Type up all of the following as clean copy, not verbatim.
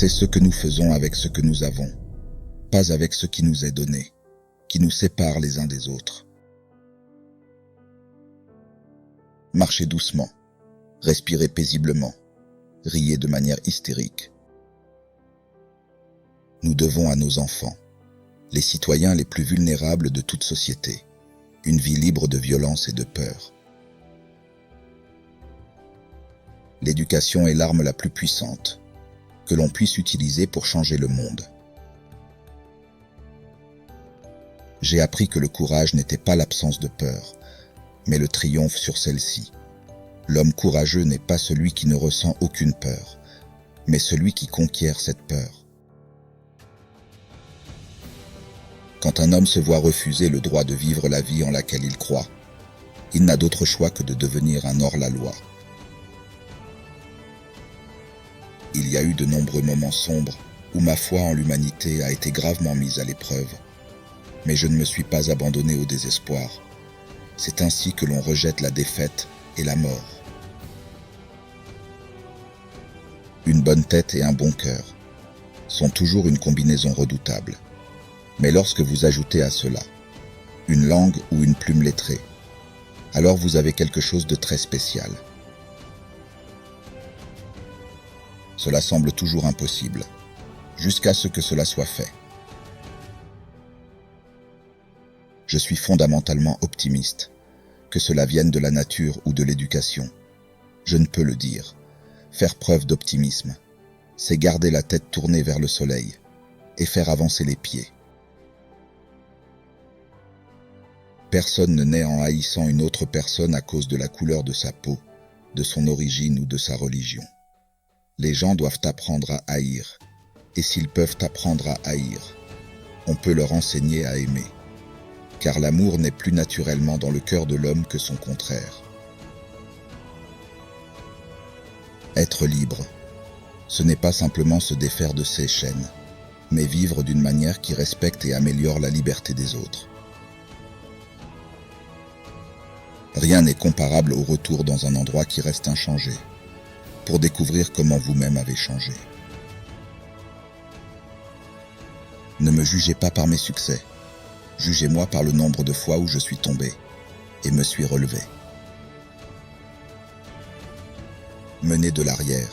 C'est ce que nous faisons avec ce que nous avons, pas avec ce qui nous est donné, qui nous sépare les uns des autres. Marchez doucement, respirez paisiblement, riez de manière hystérique. Nous devons à nos enfants, les citoyens les plus vulnérables de toute société, une vie libre de violence et de peur. L'éducation est l'arme la plus puissante que l'on puisse utiliser pour changer le monde. J'ai appris que le courage n'était pas l'absence de peur, mais le triomphe sur celle-ci. L'homme courageux n'est pas celui qui ne ressent aucune peur, mais celui qui conquiert cette peur. Quand un homme se voit refuser le droit de vivre la vie en laquelle il croit, il n'a d'autre choix que de devenir un hors-la-loi. Il y a eu de nombreux moments sombres où ma foi en l'humanité a été gravement mise à l'épreuve, mais je ne me suis pas abandonné au désespoir. C'est ainsi que l'on rejette la défaite et la mort. Une bonne tête et un bon cœur sont toujours une combinaison redoutable. Mais lorsque vous ajoutez à cela une langue ou une plume lettrée, alors vous avez quelque chose de très spécial. Cela semble toujours impossible, jusqu'à ce que cela soit fait. Je suis fondamentalement optimiste, que cela vienne de la nature ou de l'éducation. Je ne peux le dire. Faire preuve d'optimisme, c'est garder la tête tournée vers le soleil et faire avancer les pieds. Personne ne naît en haïssant une autre personne à cause de la couleur de sa peau, de son origine ou de sa religion. Les gens doivent apprendre à haïr, et s'ils peuvent apprendre à haïr, on peut leur enseigner à aimer. Car l'amour n'est plus naturellement dans le cœur de l'homme que son contraire. Être libre, ce n'est pas simplement se défaire de ses chaînes, mais vivre d'une manière qui respecte et améliore la liberté des autres. Rien n'est comparable au retour dans un endroit qui reste inchangé, pour découvrir comment vous-même avez changé. Ne me jugez pas par mes succès, jugez-moi par le nombre de fois où je suis tombé et me suis relevé. Menez de l'arrière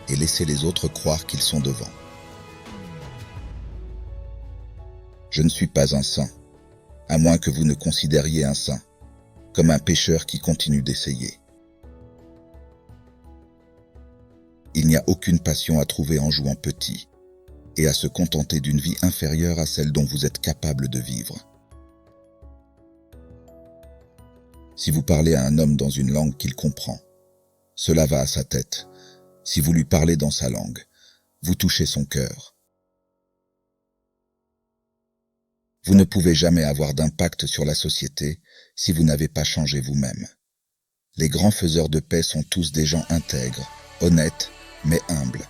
et laissez les autres croire qu'ils sont devant. Je ne suis pas un saint, à moins que vous ne considériez un saint comme un pécheur qui continue d'essayer. Il n'y a aucune passion à trouver en jouant petit et à se contenter d'une vie inférieure à celle dont vous êtes capable de vivre. Si vous parlez à un homme dans une langue qu'il comprend, cela va à sa tête. Si vous lui parlez dans sa langue, vous touchez son cœur. Vous ne pouvez jamais avoir d'impact sur la société si vous n'avez pas changé vous-même. Les grands faiseurs de paix sont tous des gens intègres, honnêtes, mais humbles.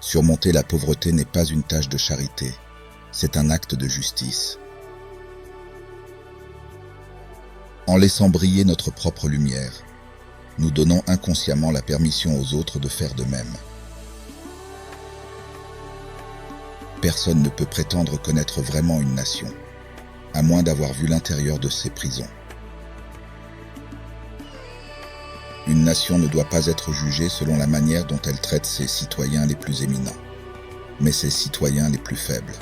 Surmonter la pauvreté n'est pas une tâche de charité, c'est un acte de justice. En laissant briller notre propre lumière, nous donnons inconsciemment la permission aux autres de faire de même. Personne ne peut prétendre connaître vraiment une nation, à moins d'avoir vu l'intérieur de ses prisons. Une nation ne doit pas être jugée selon la manière dont elle traite ses citoyens les plus éminents, mais ses citoyens les plus faibles.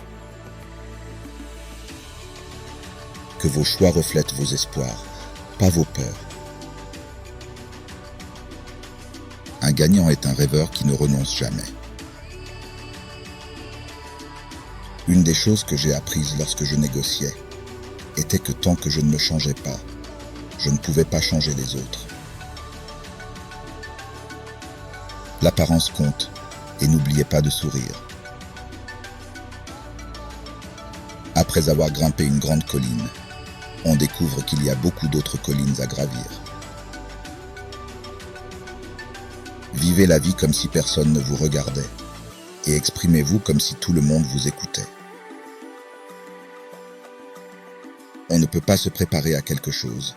Que vos choix reflètent vos espoirs, pas vos peurs. Un gagnant est un rêveur qui ne renonce jamais. Une des choses que j'ai apprises lorsque je négociais était que tant que je ne me changeais pas, je ne pouvais pas changer les autres. L'apparence compte, et n'oubliez pas de sourire. Après avoir grimpé une grande colline, on découvre qu'il y a beaucoup d'autres collines à gravir. Vivez la vie comme si personne ne vous regardait, et exprimez-vous comme si tout le monde vous écoutait. On ne peut pas se préparer à quelque chose,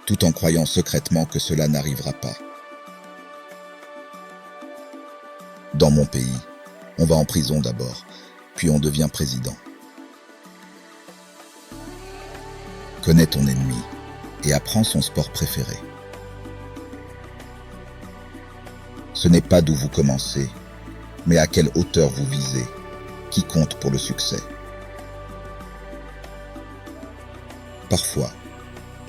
tout en croyant secrètement que cela n'arrivera pas. Dans mon pays, on va en prison d'abord, puis on devient président. Connais ton ennemi et apprends son sport préféré. Ce n'est pas d'où vous commencez, mais à quelle hauteur vous visez, qui compte pour le succès. Parfois,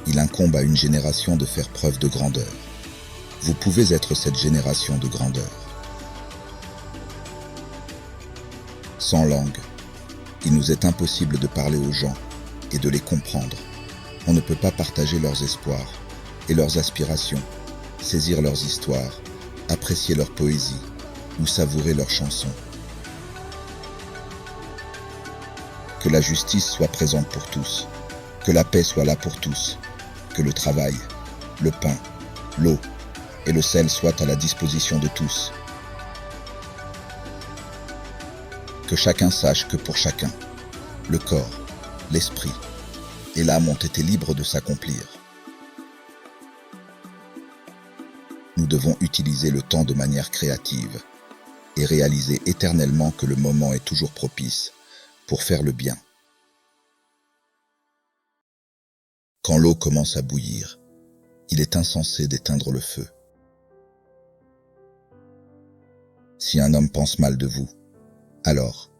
il incombe à une génération de faire preuve de grandeur. Vous pouvez être cette génération de grandeur. Sans langue, il nous est impossible de parler aux gens et de les comprendre. On ne peut pas partager leurs espoirs et leurs aspirations, saisir leurs histoires, apprécier leur poésie ou savourer leurs chansons. Que la justice soit présente pour tous, que la paix soit là pour tous, que le travail, le pain, l'eau et le sel soient à la disposition de tous. Que chacun sache que pour chacun, le corps, l'esprit et l'âme ont été libres de s'accomplir. Nous devons utiliser le temps de manière créative et réaliser éternellement que le moment est toujours propice pour faire le bien. Quand l'eau commence à bouillir, il est insensé d'éteindre le feu. Si un homme pense mal de vous, alors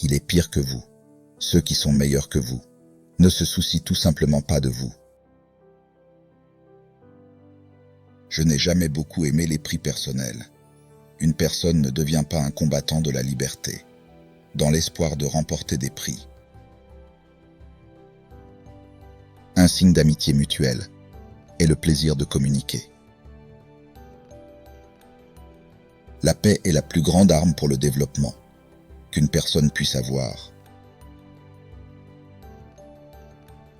il est pire que vous. Ceux qui sont meilleurs que vous ne se soucient tout simplement pas de vous. Je n'ai jamais beaucoup aimé les prix personnels. Une personne ne devient pas un combattant de la liberté, dans l'espoir de remporter des prix. Un signe d'amitié mutuelle est le plaisir de communiquer. La paix est la plus grande arme pour le développement qu'une personne puisse avoir.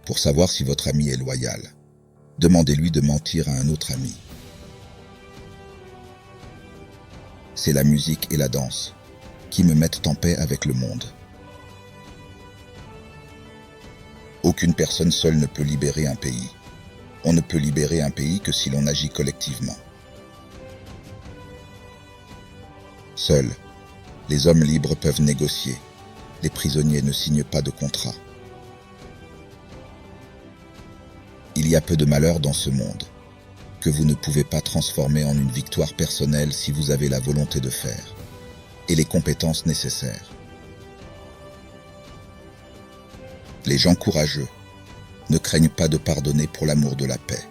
Pour savoir si votre ami est loyal, demandez-lui de mentir à un autre ami. C'est la musique et la danse qui me mettent en paix avec le monde. Aucune personne seule ne peut libérer un pays. On ne peut libérer un pays que si l'on agit collectivement. Seuls, les hommes libres peuvent négocier. Les prisonniers ne signent pas de contrat. Il y a peu de malheur dans ce monde que vous ne pouvez pas transformer en une victoire personnelle si vous avez la volonté de faire et les compétences nécessaires. Les gens courageux ne craignent pas de pardonner pour l'amour de la paix.